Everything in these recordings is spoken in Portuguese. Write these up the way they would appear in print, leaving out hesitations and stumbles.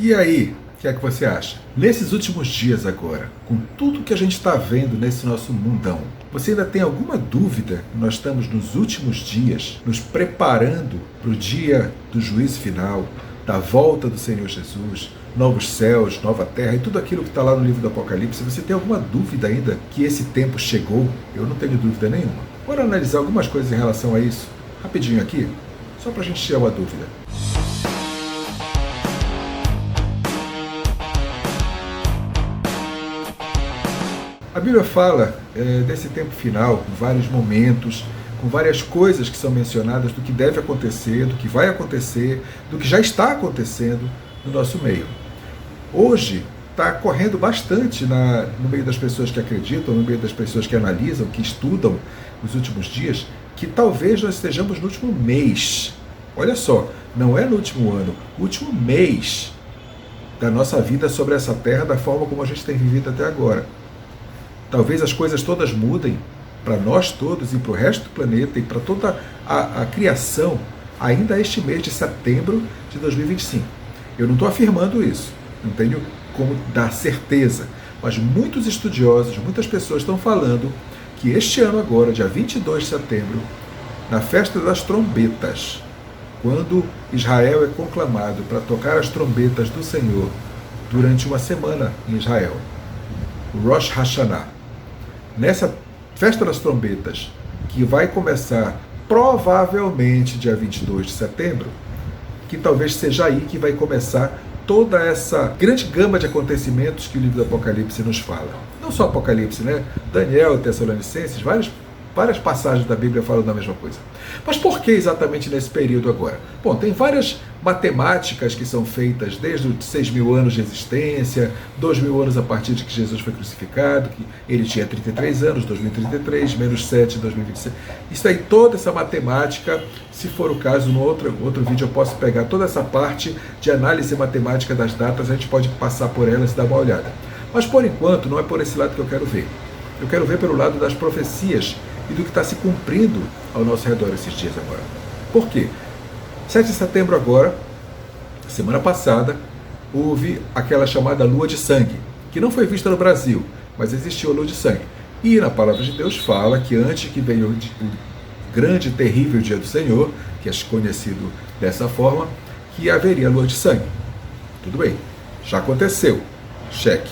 E aí, o que é que você acha? Nesses últimos dias agora, com tudo que a gente está vendo nesse nosso mundão, você ainda tem alguma dúvida que nós estamos nos últimos dias, nos preparando para o dia do juízo final, da volta do Senhor Jesus, novos céus, nova terra e tudo aquilo que está lá no livro do Apocalipse? Você tem alguma dúvida ainda que esse tempo chegou? Eu não tenho dúvida nenhuma. Bora analisar algumas coisas em relação a isso, rapidinho aqui, só para a gente tirar uma dúvida. A Bíblia fala desse tempo final, com vários momentos, com várias coisas que são mencionadas do que deve acontecer, do que vai acontecer, do que já está acontecendo no nosso meio. Hoje está correndo bastante no meio das pessoas que acreditam, no meio das pessoas que analisam, que estudam os últimos dias, que talvez nós estejamos no último mês. Olha só, não é no último ano, o último mês da nossa vida sobre essa terra, da forma como a gente tem vivido até agora. Talvez as coisas todas mudem para nós todos e para o resto do planeta e para toda a criação ainda este mês de setembro de 2025. Eu não estou afirmando isso, não tenho como dar certeza, mas muitos estudiosos, muitas pessoas estão falando que este ano agora, dia 22 de setembro, na festa das trombetas, quando Israel é conclamado para tocar as trombetas do Senhor durante uma semana em Israel, o Rosh Hashanah, nessa festa das trombetas, que vai começar provavelmente dia 22 de setembro, que talvez seja aí que vai começar toda essa grande gama de acontecimentos que o livro do Apocalipse nos fala. Não só Apocalipse, né? Daniel, Tessalonicenses, várias passagens da Bíblia falam da mesma coisa. Mas por que exatamente nesse período agora? Bom, tem várias matemáticas que são feitas desde os 6.000 anos de existência, 2.000 anos a partir de que Jesus foi crucificado, que ele tinha 33 anos, 2033, menos 7, 2026. Isso aí, toda essa matemática, se for o caso, no outro vídeo eu posso pegar toda essa parte de análise matemática das datas, a gente pode passar por elas e dar uma olhada. Mas por enquanto, não é por esse lado que eu quero ver. Eu quero ver pelo lado das profecias e do que está se cumprindo ao nosso redor esses dias agora. Por quê? 7 de setembro agora, semana passada, houve aquela chamada lua de sangue, que não foi vista no Brasil, mas existiu a lua de sangue. E na palavra de Deus fala que antes que venha o grande e terrível dia do Senhor, que é conhecido dessa forma, que haveria a lua de sangue. Tudo bem, já aconteceu, cheque.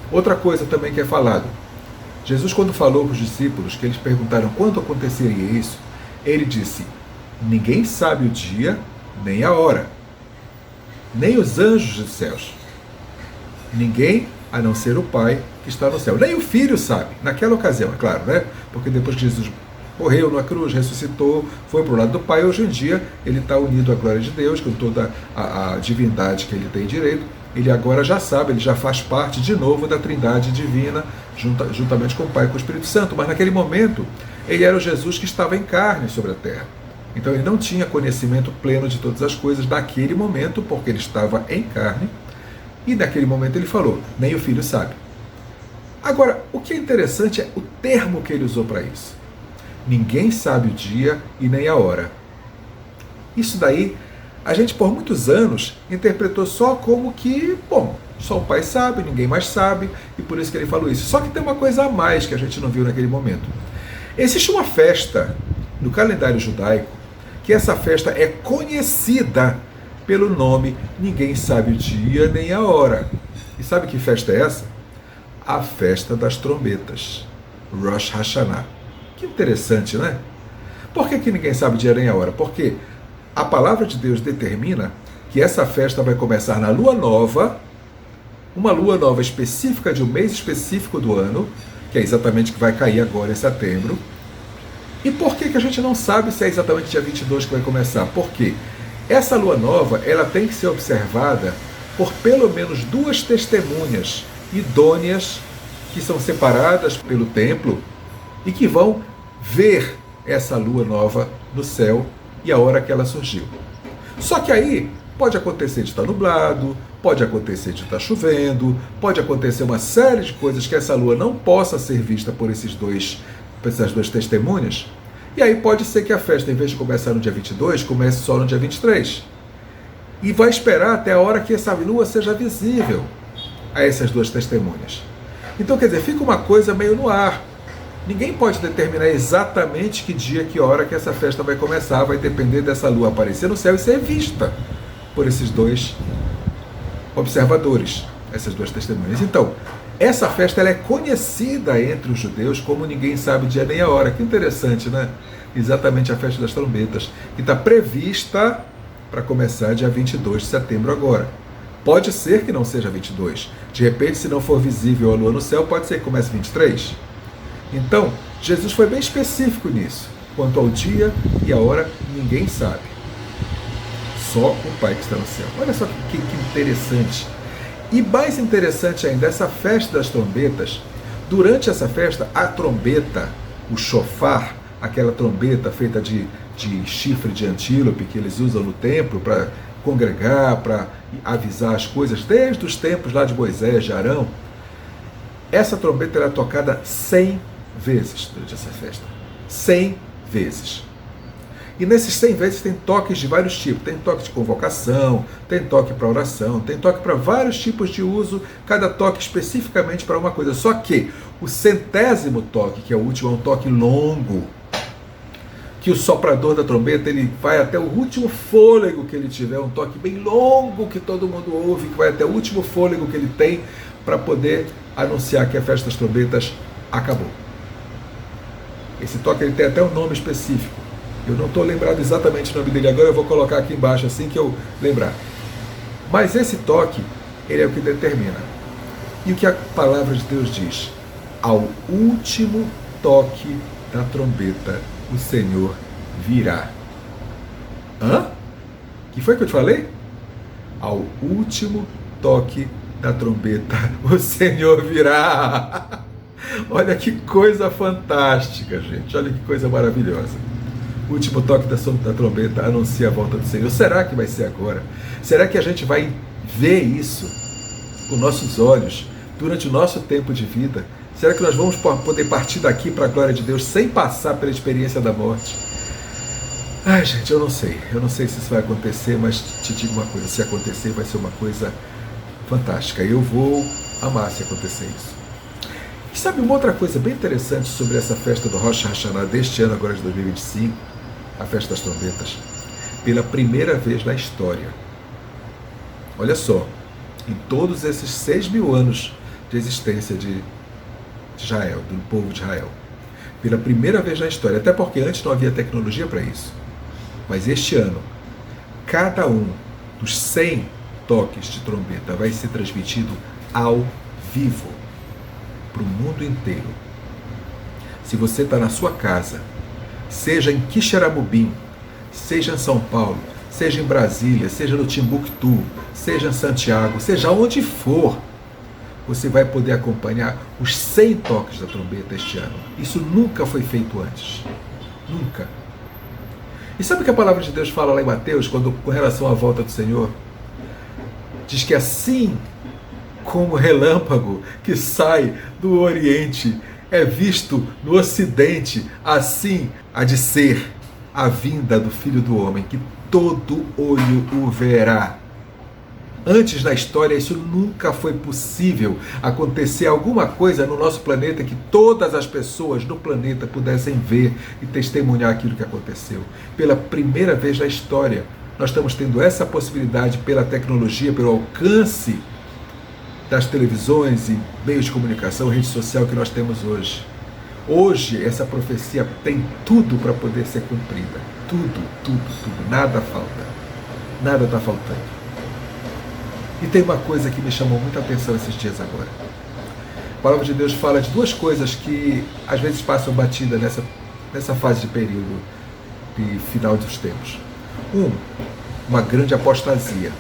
Outra coisa também que é falado, Jesus, quando falou para os discípulos, que eles perguntaram quando aconteceria isso, ele disse: ninguém sabe o dia nem a hora, nem os anjos dos céus, ninguém a não ser o Pai que está no céu, nem o Filho sabe, naquela ocasião, é claro, né? Porque depois que Jesus morreu na cruz, ressuscitou, foi para o lado do Pai, hoje em dia ele está unido à glória de Deus, com toda a divindade que ele tem direito. Ele agora já sabe, ele já faz parte de novo da Trindade divina, juntamente com o Pai e com o Espírito Santo. Mas naquele momento, ele era o Jesus que estava em carne sobre a terra. Então ele não tinha conhecimento pleno de todas as coisas naquele momento, porque ele estava em carne. E naquele momento ele falou, nem o Filho sabe. Agora, o que é interessante é o termo que ele usou para isso. Ninguém sabe o dia e nem a hora. Isso daí, a gente por muitos anos interpretou só como que, bom, só o Pai sabe, ninguém mais sabe, e por isso que ele falou isso. Só que tem uma coisa a mais que a gente não viu naquele momento. Existe uma festa no calendário judaico, que essa festa é conhecida pelo nome ninguém sabe o dia nem a hora. E sabe que festa é essa? A festa das trombetas, Rosh Hashanah. Que interessante, né? Por que ninguém sabe o dia nem a hora? Porque a palavra de Deus determina que essa festa vai começar na lua nova, uma lua nova específica de um mês específico do ano, que é exatamente que vai cair agora em setembro. E por que a gente não sabe se é exatamente dia 22 que vai começar? Porque essa lua nova, ela tem que ser observada por pelo menos 2 testemunhas idôneas que são separadas pelo templo e que vão ver essa lua nova no céu e a hora que ela surgiu. Só que aí pode acontecer de estar nublado, pode acontecer de estar chovendo, pode acontecer uma série de coisas que essa lua não possa ser vista por essas duas testemunhas. E aí pode ser que a festa, em vez de começar no dia 22, comece só no dia 23. e vai esperar até a hora que essa lua seja visível a essas duas testemunhas. Então, quer dizer, fica uma coisa meio no ar. Ninguém pode determinar exatamente que dia, que hora que essa festa vai começar. Vai depender dessa lua aparecer no céu e ser vista por esses dois observadores, essas duas testemunhas. Então, essa festa ela é conhecida entre os judeus como ninguém sabe o dia nem a hora. Que interessante, né? Exatamente a festa das trombetas, que está prevista para começar dia 22 de setembro agora. Pode ser que não seja 22. De repente, se não for visível a lua no céu, pode ser que comece 23. Então, Jesus foi bem específico nisso. Quanto ao dia e a hora, ninguém sabe. Só o Pai que está no céu. Olha só que interessante. E mais interessante ainda, essa festa das trombetas, durante essa festa, a trombeta, o shofar, aquela trombeta feita de chifre de antílope que eles usam no templo para congregar, para avisar as coisas, desde os tempos lá de Moisés, de Arão, essa trombeta era tocada 100 vezes durante essa festa. 100 vezes. E nesses 100 vezes tem toques de vários tipos. Tem toque de convocação, tem toque para oração, tem toque para vários tipos de uso, cada toque especificamente para uma coisa. Só que o 100º toque, que é o último, é um toque longo, que o soprador da trombeta ele vai até o último fôlego que ele tiver, um toque bem longo que todo mundo ouve, que vai até o último fôlego que ele tem para poder anunciar que a festa das trombetas acabou. Esse toque ele tem até um nome específico. Eu não estou lembrado exatamente o nome dele agora, eu vou colocar aqui embaixo assim que eu lembrar. Mas esse toque, ele é o que determina. E o que a palavra de Deus diz? Ao último toque da trombeta, o Senhor virá. Hã? Que foi que eu te falei? Ao último toque da trombeta, o Senhor virá. Olha que coisa fantástica, gente. Olha que coisa maravilhosa. O último toque da trombeta anuncia a volta do Senhor. Será que vai ser agora? Será que a gente vai ver isso com nossos olhos durante o nosso tempo de vida? Será que nós vamos poder partir daqui para a glória de Deus sem passar pela experiência da morte? Ai, gente, eu não sei. Eu não sei se isso vai acontecer, mas te digo uma coisa. Se acontecer, vai ser uma coisa fantástica. Eu vou amar se acontecer isso. E sabe uma outra coisa bem interessante sobre essa festa do Rosh Hashanah deste ano, agora de 2025, a festa das trombetas? Pela primeira vez na história. Olha só, em todos esses 6.000 anos de existência de Israel, do povo de Israel. Pela primeira vez na história, até porque antes não havia tecnologia para isso. Mas este ano, cada um dos 100 toques de trombeta vai ser transmitido ao vivo para o mundo inteiro. Se você está na sua casa, seja em Quixeramobim, seja em São Paulo, seja em Brasília, seja no Timbuktu, seja em Santiago, seja onde for, você vai poder acompanhar os 100 toques da trombeta este ano. Isso nunca foi feito antes. Nunca. E sabe o que a palavra de Deus fala lá em Mateus, com relação à volta do Senhor? Diz que assim como o relâmpago que sai do Oriente é visto no Ocidente, assim há de ser a vinda do Filho do Homem, que todo olho o verá. Antes na história isso nunca foi possível, acontecer alguma coisa no nosso planeta que todas as pessoas no planeta pudessem ver e testemunhar aquilo que aconteceu. Pela primeira vez na história, nós estamos tendo essa possibilidade pela tecnologia, pelo alcance das televisões e meios de comunicação, rede social que nós temos hoje. Hoje essa profecia tem tudo para poder ser cumprida. Tudo, tudo, tudo. Nada falta. Nada está faltando. E tem uma coisa que me chamou muita atenção esses dias agora. A palavra de Deus fala de duas coisas que às vezes passam batida nessa fase de período de final dos tempos. Uma grande apostasia.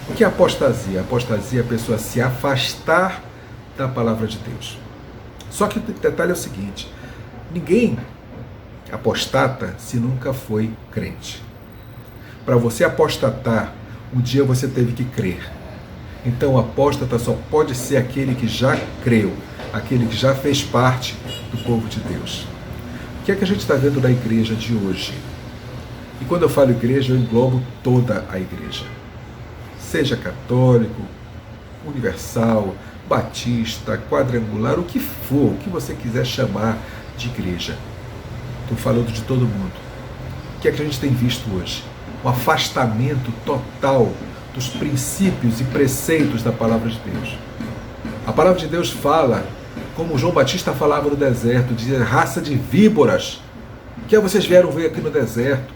O que é apostasia? Apostasia é a pessoa se afastar da palavra de Deus. Só que o detalhe é o seguinte: ninguém apostata se nunca foi crente. Para você apostatar, um dia você teve que crer. Então o apóstata só pode ser aquele que já creu, aquele que já fez parte do povo de Deus. O que é que a gente está vendo na igreja de hoje? E quando eu falo igreja, eu englobo toda a igreja. Seja católico, universal, batista, quadrangular, o que for, o que você quiser chamar de igreja. Estou falando de todo mundo. O que é que a gente tem visto hoje? Um afastamento total dos princípios e preceitos da palavra de Deus. A palavra de Deus fala, como João Batista falava no deserto, de raça de víboras. O que vocês vieram ver aqui no deserto?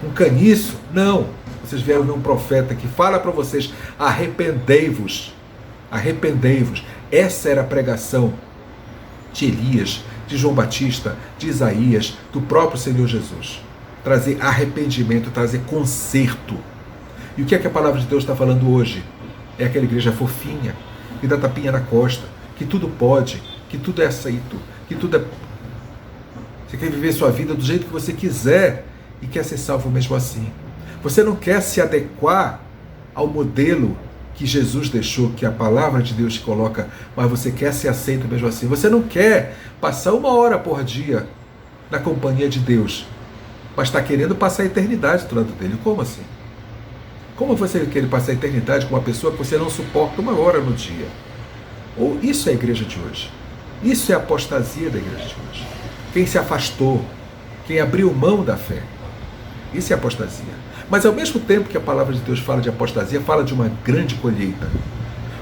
Um caniço? Não. Vocês vieram ver um profeta que fala para vocês: arrependei-vos. Arrependei-vos. Essa era a pregação de Elias, de João Batista, de Isaías, do próprio Senhor Jesus. Trazer arrependimento, trazer conserto. E o que é que a palavra de Deus está falando hoje? É aquela igreja fofinha, que dá tapinha na costa, que tudo pode, que tudo é aceito, que tudo é... Você quer viver sua vida do jeito que você quiser e quer ser salvo mesmo assim. Você não quer se adequar ao modelo que Jesus deixou, que a palavra de Deus te coloca, mas você quer ser aceito mesmo assim. Você não quer passar 1 hora por dia na companhia de Deus, mas está querendo passar a eternidade do lado dele. Como assim? Como você quer passar a eternidade com uma pessoa que você não suporta 1 hora no dia? Ou isso é a igreja de hoje. Isso é a apostasia da igreja de hoje. Quem se afastou, quem abriu mão da fé. Isso é apostasia. Mas ao mesmo tempo que a palavra de Deus fala de apostasia, fala de uma grande colheita.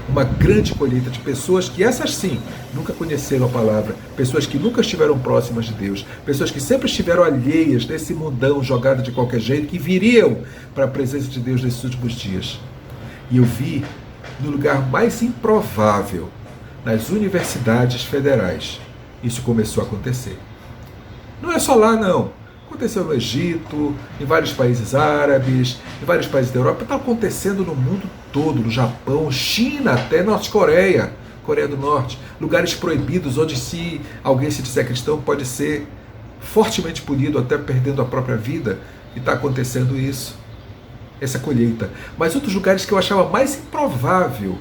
Uma grande colheita de pessoas que, essas sim, nunca conheceram a palavra, pessoas que nunca estiveram próximas de Deus, pessoas que sempre estiveram alheias desse mundão jogado de qualquer jeito, que viriam para a presença de Deus nesses últimos dias. E eu vi no lugar mais improvável, nas universidades federais, isso começou a acontecer. Não é só lá, não. Aconteceu no Egito, em vários países árabes, em vários países da Europa. Está acontecendo no mundo todo, no Japão, China, até Norte-Coreia, Coreia do Norte. Lugares proibidos, onde se alguém se disser cristão pode ser fortemente punido, até perdendo a própria vida. E está acontecendo isso, essa colheita. Mas outros lugares que eu achava mais improvável,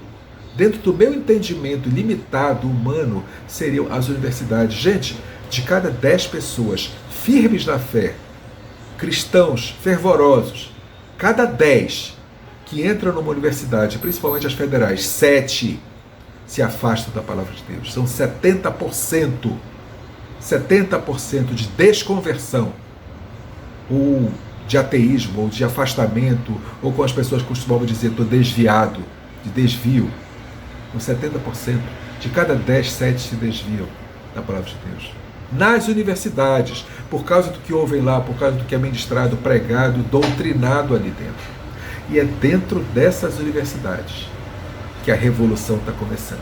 dentro do meu entendimento limitado, humano, seriam as universidades. Gente, de cada 10 pessoas firmes na fé, cristãos fervorosos, cada 10 que entram numa universidade, principalmente as federais, 7 se afastam da palavra de Deus. São 70%. 70% de desconversão, ou de ateísmo, ou de afastamento, ou como as pessoas costumavam dizer, estou desviado, de desvio. Com 70%, de cada 10, 7 se desviam da palavra de Deus. Nas universidades, por causa do que ouvem lá, por causa do que é ministrado, pregado, doutrinado ali dentro. E é dentro dessas universidades que a revolução está começando,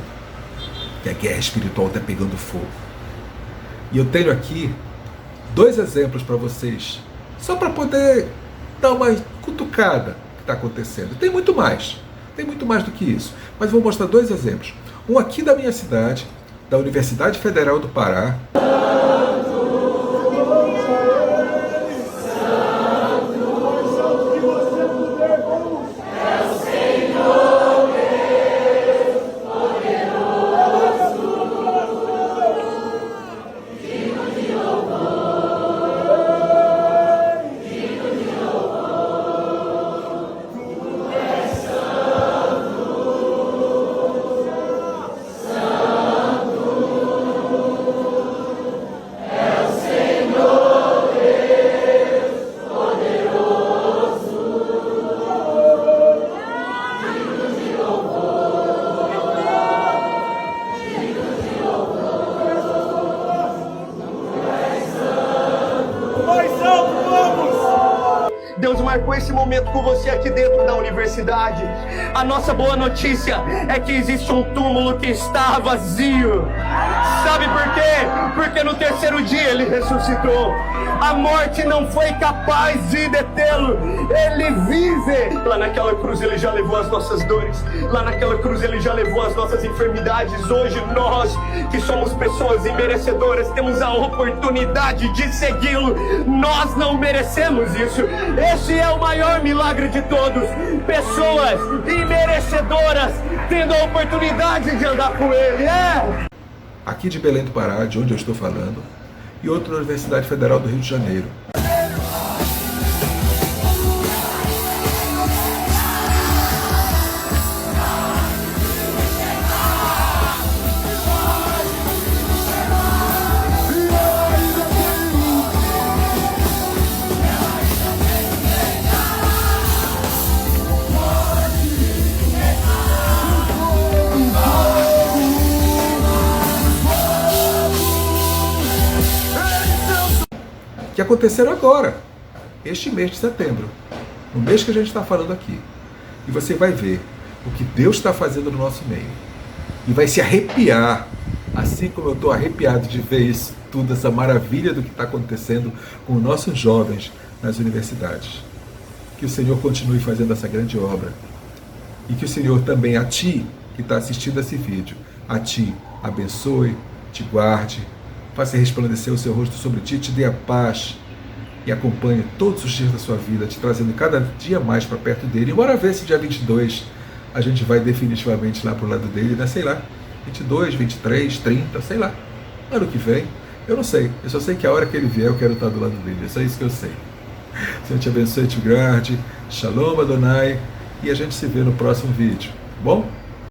que a guerra espiritual está pegando fogo. E eu tenho aqui 2 exemplos para vocês, só para poder dar uma cutucada que está acontecendo. Tem muito mais do que isso, mas vou mostrar 2 exemplos. Um aqui da minha cidade, da Universidade Federal do Pará. Deus marcou esse momento com você aqui dentro da universidade. A nossa boa notícia é que existe um túmulo que está vazio. Sabe por quê? Porque no 3º dia ele ressuscitou. A morte não foi capaz de detê-lo. Ele vive. Lá naquela cruz ele já levou as nossas dores. Lá naquela cruz ele já levou as nossas enfermidades. Hoje nós, que somos pessoas imerecedoras, temos a oportunidade de segui-lo. Nós não merecemos isso. Esse é o maior milagre de todos. Pessoas imerecedoras tendo a oportunidade de andar com ele. Aqui de Belém do Pará, de onde eu estou falando, e outra na Universidade Federal do Rio de Janeiro. aconteceram agora, este mês de setembro, no mês que a gente está falando aqui. E você vai ver o que Deus está fazendo no nosso meio. E vai se arrepiar, assim como eu estou arrepiado de ver isso tudo, essa maravilha do que está acontecendo com os nossos jovens nas universidades. Que o Senhor continue fazendo essa grande obra. E que o Senhor também, a ti que está assistindo esse vídeo, a ti abençoe, te guarde, faça resplandecer o seu rosto sobre ti, te dê a paz e acompanhe todos os dias da sua vida, te trazendo cada dia mais para perto dele. E bora ver se dia 22 a gente vai definitivamente lá para o lado dele, né? Sei lá, 22, 23, 30, sei lá, ano que vem, eu não sei, eu só sei que a hora que ele vier eu quero estar do lado dele, é só isso que eu sei. Senhor te abençoe, te guarde, Shalom Adonai, e a gente se vê no próximo vídeo, tá bom?